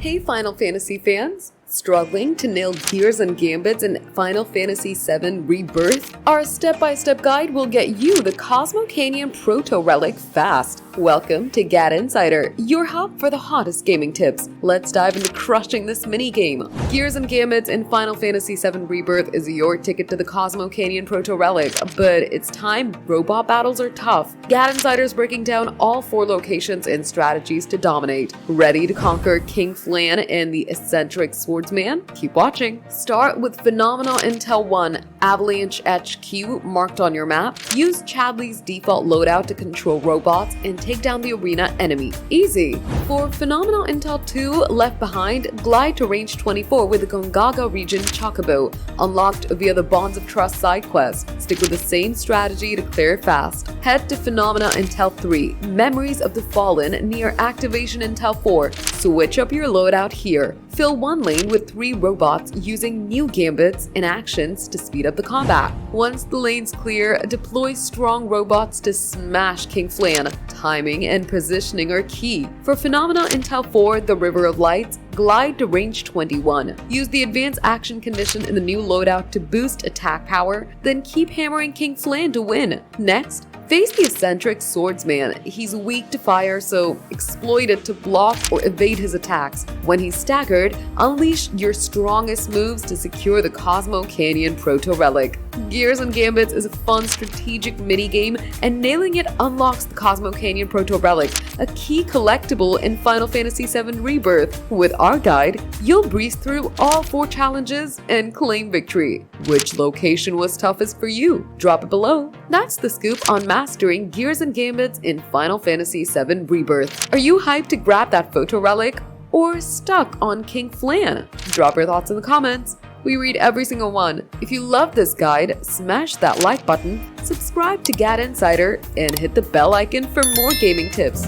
Hey Final Fantasy fans! Struggling to nail Gears and Gambits in Final Fantasy VII Rebirth? Our step-by-step guide will get you the Cosmo Canyon Protorelic fast. Welcome to GadInsider, your hub for the hottest gaming tips. Let's dive into crushing this minigame. Gears and Gambits in Final Fantasy VII Rebirth is your ticket to the Cosmo Canyon Protorelic, but it's time. Robot battles are tough. GadInsider's breaking down all 4 locations and strategies to dominate. Ready to conquer King Flan and the eccentric swordsman? Keep watching. Start with Phenomenal Intel 1, Avalanche HQ marked on your map. Use Chadley's default loadout to control robots and take down the arena enemy. Easy. For Phenomenal Intel 2, Left Behind, glide to range 24 with the Gongaga region Chocobo, unlocked via the Bonds of Trust side quest. Stick with the same strategy to clear it fast. Head to Phenomena Intel 3, Memories of the Fallen near Activation Intel 4. Switch up your loadout here. Fill one lane with 3 robots using new gambits and actions to speed up the combat. Once the lane's clear, deploy strong robots to smash King Flan. Timing and positioning are key. For Phenomena Intel 4, the River of Lights, glide to range 21. Use the advanced action condition in the new loadout to boost attack power, then keep hammering King Flan to win. Next, face the eccentric swordsman. He's weak to fire, so exploit it to block or evade his attacks. When he's staggered, unleash your strongest moves to secure the Cosmo Canyon Protorelic. Gears and Gambits is a fun strategic minigame, and nailing it unlocks the Cosmo Canyon Protorelic, a key collectible in Final Fantasy VII Rebirth. With our guide, you'll breeze through all 4 challenges and claim victory. Which location was toughest for you? Drop it below. That's the scoop on mastering Gears and Gambits in Final Fantasy VII Rebirth. Are you hyped to grab that Protorelic? Or stuck on King Flan? Drop your thoughts in the comments. We read every single one. If you love this guide, smash that like button, subscribe to GadInsider, and hit the bell icon for more gaming tips.